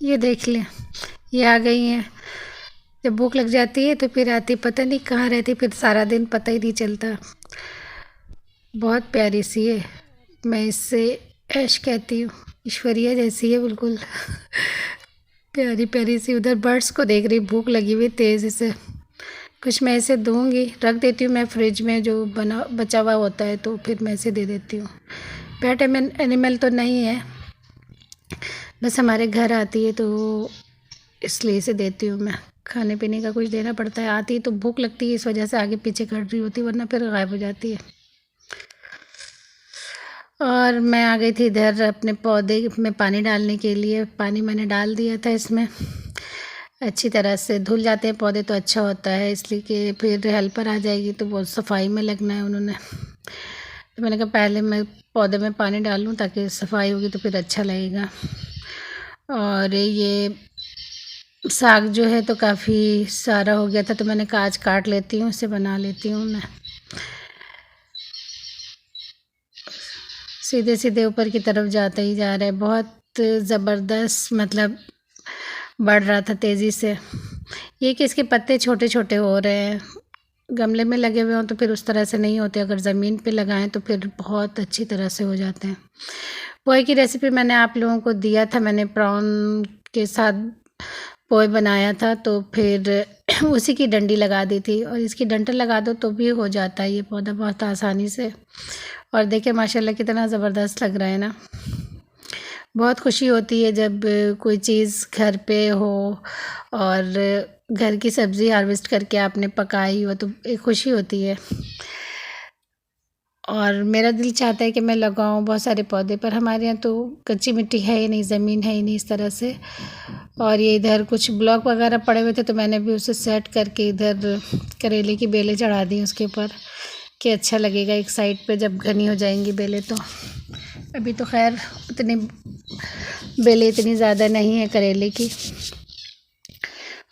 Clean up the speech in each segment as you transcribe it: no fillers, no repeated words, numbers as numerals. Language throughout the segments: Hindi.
ये देख लें, ये आ गई हैं। जब भूख लग जाती है तो फिर आती, पता नहीं कहाँ रहती, फिर सारा दिन पता ही नहीं चलता। बहुत प्यारी सी है। मैं इससे ऐश कहती हूँ, ईश्वरिया जैसी है बिल्कुल। प्यारी प्यारी सी। उधर बर्ड्स को देख रही, भूख लगी हुई तेज़ से। कुछ मैं इसे दूंगी, रख देती हूँ मैं फ्रिज में, जो बना बचा हुआ होता है तो फिर मैं इसे दे देती हूँ। पेट एनिमल तो नहीं है, बस हमारे घर आती है तो इसलिए इसे देती हूँ मैं। खाने पीने का कुछ देना पड़ता है, आती है तो भूख लगती है, इस वजह से आगे पीछे कर रही होती है, वरना फिर गायब हो जाती है। और मैं आ गई थी इधर अपने पौधे में पानी डालने के लिए। पानी मैंने डाल दिया था इसमें, अच्छी तरह से धुल जाते हैं पौधे तो अच्छा होता है, इसलिए कि फिर हेल्पर आ जाएगी तो वो सफाई में लगना है उन्होंने। तो मैंने कहा पहले मैं पौधे में पानी डाल लूँ ताकि सफाई होगी तो फिर अच्छा लगेगा। और ये साग जो है तो काफ़ी सारा हो गया था, तो मैंने कहा आज काट लेती हूँ, इसे बना लेती हूँ मैं। सीधे सीधे ऊपर की तरफ जाता ही जा रहा है, बहुत ज़बरदस्त, मतलब बढ़ रहा था तेज़ी से। ये कि इसके पत्ते छोटे छोटे हो रहे हैं, गमले में लगे हुए हों तो फिर उस तरह से नहीं होते, अगर ज़मीन पे लगाएं तो फिर बहुत अच्छी तरह से हो जाते हैं। पोहे की रेसिपी मैंने आप लोगों को दिया था, मैंने प्रॉन के साथ पोहे बनाया था, तो फिर उसी की डंडी लगा दी थी, और इसकी डंठल लगा दो तो भी हो जाता है ये पौधा बहुत आसानी से। और देखिए माशाल्लाह कितना ज़बरदस्त लग रहा है ना। बहुत खुशी होती है जब कोई चीज़ घर पे हो और घर की सब्ज़ी हार्वेस्ट करके आपने पकाई हो तो एक खुशी होती है। और मेरा दिल चाहता है कि मैं लगाऊं बहुत सारे पौधे, पर हमारे यहाँ तो कच्ची मिट्टी है ही नहीं, ज़मीन है ही नहीं इस तरह से। और ये इधर कुछ ब्लॉक वगैरह पड़े हुए थे तो मैंने भी उसे सेट करके इधर करेले की बेलें चढ़ा दी उसके ऊपर, कि अच्छा लगेगा एक साइड पे जब घनी हो जाएंगी बेलें तो। अभी तो खैर उतनी बेलें इतनी ज़्यादा नहीं है करेले की।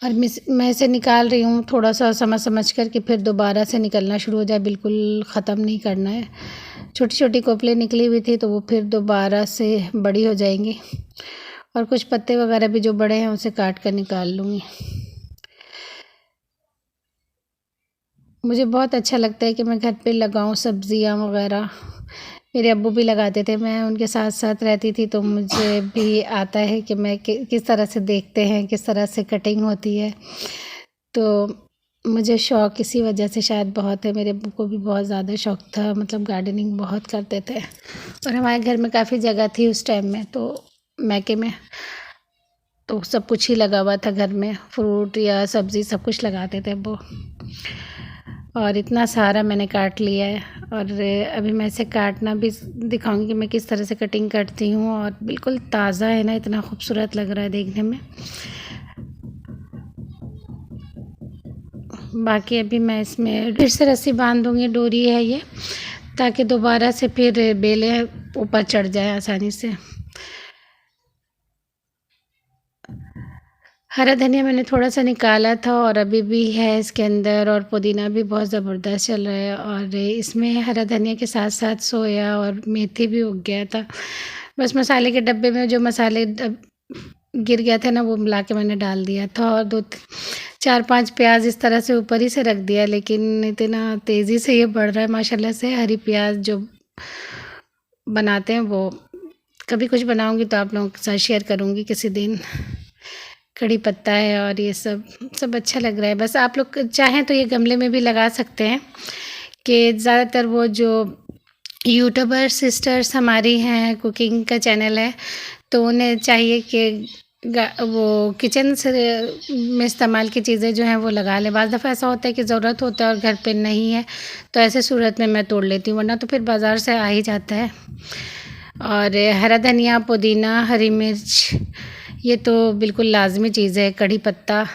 और मैं इसे निकाल रही हूँ थोड़ा सा समझ समझ कर कि फिर दोबारा से निकलना शुरू हो जाए, बिल्कुल ख़त्म नहीं करना है। छोटी छोटी कोपलें निकली हुई थी तो वो फिर दोबारा से बड़ी हो जाएंगी। और कुछ पत्ते वगैरह भी जो बड़े हैं उसे काट कर निकाल लूँगी। मुझे बहुत अच्छा लगता है कि मैं घर पे लगाऊँ सब्ज़ियाँ वगैरह। मेरे अब्बू भी लगाते थे, मैं उनके साथ साथ रहती थी तो मुझे भी आता है कि मैं किस तरह से देखते हैं, किस तरह से कटिंग होती है। तो मुझे शौक़ इसी वजह से शायद बहुत है। मेरे अब्बू को भी बहुत ज़्यादा शौक़ था, मतलब गार्डनिंग बहुत करते थे। और हमारे घर में काफ़ी जगह थी उस टाइम में, तो मैके में तो सब कुछ ही लगा हुआ था घर में, फ्रूट या सब्ज़ी सब कुछ लगाते थे वो। और इतना सारा मैंने काट लिया है, और अभी मैं इसे काटना भी दिखाऊंगी कि मैं किस तरह से कटिंग करती हूँ। और बिल्कुल ताज़ा है ना, इतना खूबसूरत लग रहा है देखने में। बाकी अभी मैं इसमें फिर से रस्सी बांध दूँगी, डोरी है ये, ताकि दोबारा से फिर बेलें ऊपर चढ़ जाए आसानी से। हरा धनिया मैंने थोड़ा सा निकाला था और अभी भी है इसके अंदर, और पुदीना भी बहुत ज़बरदस्त चल रहा है। और इसमें हरा धनिया के साथ साथ सोया और मेथी भी उग गया था। बस मसाले के डब्बे में जो मसाले गिर गया था ना, वो मिला के मैंने डाल दिया था। और 4-5 प्याज इस तरह से ऊपर ही से रख दिया, लेकिन इतना तेज़ी से ये बढ़ रहा है माशाल्लाह से। हरी प्याज जो बनाते हैं वो, कभी कुछ बनाऊंगी तो आप लोगों के साथ शेयर करूंगी किसी दिन। कड़ी पत्ता है और ये सब सब अच्छा लग रहा है। बस आप लोग चाहें तो ये गमले में भी लगा सकते हैं, कि ज़्यादातर वो जो यूट्यूबर सिस्टर्स हमारी हैं, कुकिंग का चैनल है, तो उन्हें चाहिए कि वो किचन से में इस्तेमाल की चीज़ें जो हैं वो लगा लें। बाज़ दफ़ा ऐसा होता है कि ज़रूरत होता है और घर पे नहीं है, तो ऐसे सूरत में मैं तोड़ लेती हूँ, वरना तो फिर बाज़ार से आ ही जाता है। और हरा धनिया, पुदीना, हरी मिर्च, ये तो बिल्कुल लाज़मी चीज़ है। कड़ी पत्ता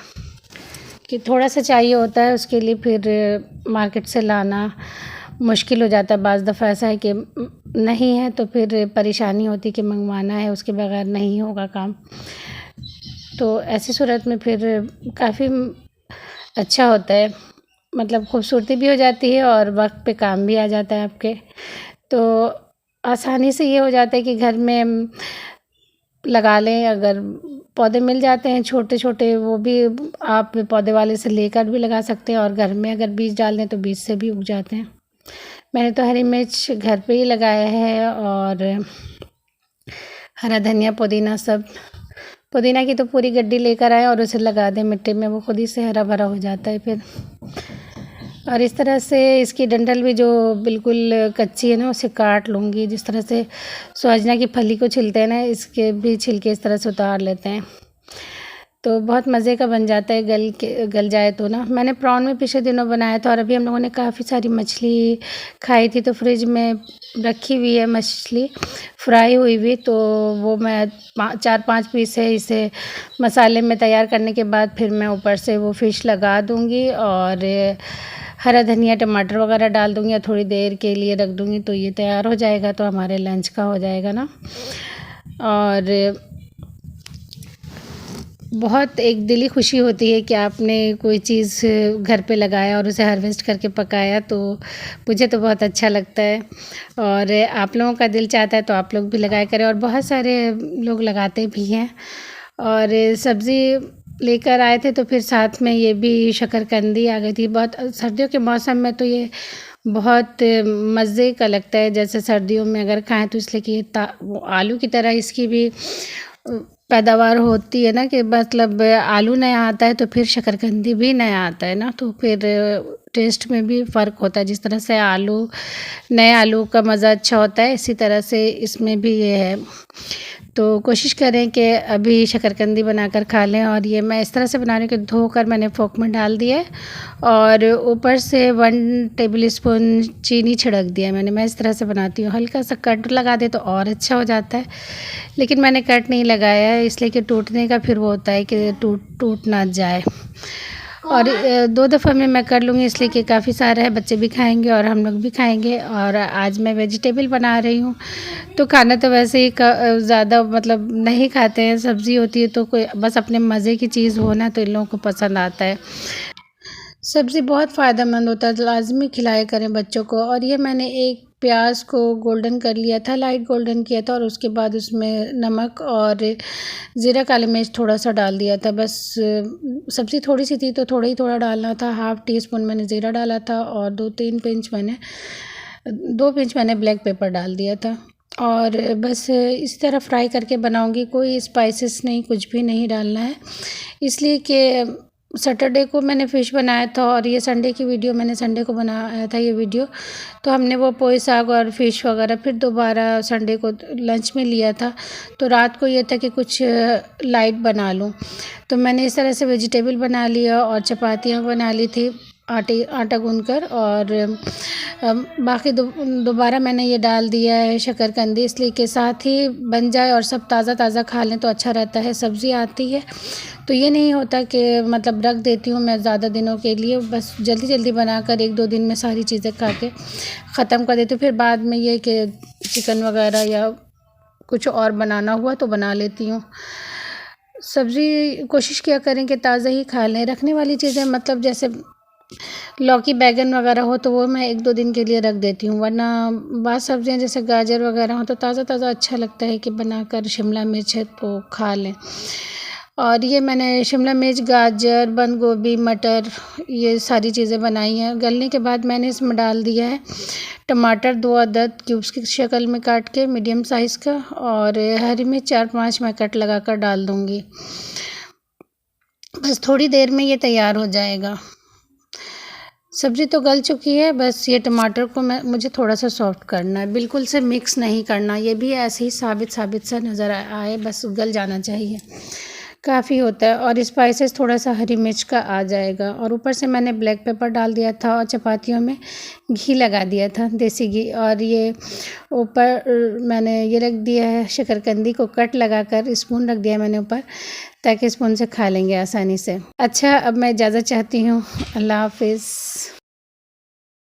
कि थोड़ा सा चाहिए होता है, उसके लिए फिर मार्केट से लाना मुश्किल हो जाता है। बाज़ दफ़ा ऐसा है कि नहीं है तो फिर परेशानी होती कि मंगवाना है, उसके बगैर नहीं होगा काम। तो ऐसी सूरत में फिर काफ़ी अच्छा होता है, मतलब खूबसूरती भी हो जाती है और वक्त पे काम भी आ जाता है आपके। तो आसानी से ये हो जाता है कि घर में लगा लें। अगर पौधे मिल जाते हैं छोटे छोटे, वो भी आप पौधे वाले से लेकर भी लगा सकते हैं, और घर में अगर बीज डाल दें तो बीज से भी उग जाते हैं। मैंने तो हरी मिर्च घर पे ही लगाया है, और हरा धनिया पुदीना सब। पुदीना की तो पूरी गड्डी लेकर आए और उसे लगा दें मिट्टी में, वो खुद ही से हरा भरा हो जाता है फिर। और इस तरह से इसकी डंठल भी जो बिल्कुल कच्ची है ना, उसे काट लूँगी। जिस तरह से सोहजना की फली को छिलते हैं ना, इसके भी छिलके इस तरह से उतार लेते हैं, तो बहुत मज़े का बन जाता है गल जाए तो ना। मैंने प्रॉन में पिछले दिनों बनाया था, और अभी हम लोगों ने काफ़ी सारी मछली खाई थी, तो फ्रिज में रखी हुई है मछली फ्राई हुई हुई। तो वो मैं 4-5 पीस है, इसे मसाले में तैयार करने के बाद फिर मैं ऊपर से वो फ़िश लगा दूँगी, और हरा धनिया टमाटर वगैरह डाल दूँगी और थोड़ी देर के लिए रख दूँगी, तो ये तैयार हो जाएगा, तो हमारे लंच का हो जाएगा ना। और बहुत एक दिली खुशी होती है कि आपने कोई चीज़ घर पे लगाया और उसे हार्वेस्ट करके पकाया, तो मुझे तो बहुत अच्छा लगता है। और आप लोगों का दिल चाहता है तो आप लोग भी लगाया करें, और बहुत सारे लोग लगाते भी हैं। और सब्ज़ी लेकर आए थे तो फिर साथ में ये भी शकरकंदी आ गई थी। बहुत सर्दियों के मौसम में तो ये बहुत मज़े का लगता है, जैसे सर्दियों में अगर खाएं तो, इसलिए कि वो आलू की तरह इसकी भी पैदावार होती है ना, कि मतलब आलू नया आता है तो फिर शकरकंदी भी नया आता है ना, तो फिर टेस्ट में भी फ़र्क होता है। जिस तरह से नए आलू का मज़ा अच्छा होता है, इसी तरह से इसमें भी ये है। तो कोशिश करें कि अभी शकरकंदी बनाकर खा लें। और ये मैं इस तरह से बना रही हूँ कि धोकर मैंने फोक में डाल दिया है, और ऊपर से 1 टेबल स्पून चीनी छिड़क दिया मैंने। मैं इस तरह से बनाती हूँ। हल्का सा कट लगा दे तो और अच्छा हो जाता है, लेकिन मैंने कट नहीं लगाया है, इसलिए कि टूटने का फिर वो होता है कि टूट ना जाए। और 2 दफ़ा में मैं कर लूँगी, इसलिए कि काफ़ी सारा है, बच्चे भी खाएंगे और हम लोग भी खाएंगे। और आज मैं वेजिटेबल बना रही हूँ, तो खाना तो वैसे ही ज़्यादा मतलब नहीं खाते हैं। सब्ज़ी होती है तो कोई बस अपने मज़े की चीज़ हो ना, तो इन लोगों को पसंद आता है। सब्ज़ी बहुत फ़ायदेमंद होता है, तो लाज़मी खिलाया करें बच्चों को। और ये मैंने एक प्याज को गोल्डन कर लिया था, लाइट गोल्डन किया था, और उसके बाद उसमें नमक और ज़ीरा काली मिर्च थोड़ा सा डाल दिया था। बस सब्ज़ी थोड़ी सी थी तो थोड़ा ही थोड़ा डालना था। 1/2 टीस्पून मैंने ज़ीरा डाला था, और 2 पिंच मैंने ब्लैक पेपर डाल दिया था। और बस इस तरह फ्राई करके बनाऊंगी। कोई स्पाइसेस नहीं, कुछ भी नहीं डालना है, इसलिए कि सैटरडे को मैंने फ़िश बनाया था, और ये संडे की वीडियो मैंने संडे को बनाया था ये वीडियो। तो हमने वो पोई साग और फ़िश वगैरह फिर दोबारा संडे को लंच में लिया था। तो रात को ये था कि कुछ लाइट बना लूँ, तो मैंने इस तरह से वेजिटेबल बना लिया और चपातियाँ बना ली थी आटा गूँथकर। और बाकी दोबारा मैंने ये डाल दिया है शकरकंदी, इसलिए कि साथ ही बन जाए और सब ताज़ा ताज़ा खा लें तो अच्छा रहता है। सब्ज़ी आती है तो ये नहीं होता कि मतलब रख देती हूँ मैं ज़्यादा दिनों के लिए, बस जल्दी जल्दी बनाकर 1-2 दिन में सारी चीज़ें खा के ख़त्म कर देती हूँ। फिर बाद में ये कि चिकन वगैरह या कुछ और बनाना हुआ तो बना लेती हूँ। सब्ज़ी कोशिश किया करें कि ताज़ा ही खा लें। रखने वाली चीज़ें मतलब जैसे लौकी बैगन वगैरह हो तो वो मैं 1-2 दिन के लिए रख देती हूँ, वरना बाद सब्ज़ियाँ जैसे गाजर वगैरह हो तो ताज़ा ताज़ा अच्छा लगता है कि बनाकर। शिमला मिर्च है तो खा लें। और ये मैंने शिमला मिर्च, गाजर, बंद गोभी, मटर, ये सारी चीज़ें बनाई हैं। गलने के बाद मैंने इसमें डाल दिया है टमाटर 2 अदद क्यूब्स की शक्ल में काट के मीडियम साइज़ का, और हरी मिर्च 4-5 मैं कट लगा कर डाल दूँगी। बस थोड़ी देर में ये तैयार हो जाएगा। सब्ज़ी तो गल चुकी है, बस ये टमाटर को मुझे थोड़ा सा सॉफ्ट करना है, बिल्कुल से मिक्स नहीं करना। ये भी ऐसे ही साबित सा नज़र आए, बस गल जाना चाहिए, काफ़ी होता है। और स्पाइसेस थोड़ा सा हरी मिर्च का आ जाएगा। और ऊपर से मैंने ब्लैक पेपर डाल दिया था, और चपातियों में घी लगा दिया था, देसी घी। और ये ऊपर मैंने ये रख दिया है शकरकंदी को कट लगाकर, स्पून रख दिया है मैंने ऊपर, ताकि स्पून से खा लेंगे आसानी से। अच्छा, अब मैं इजाज़त चाहती हूँ। अल्लाह हाफ़िज़।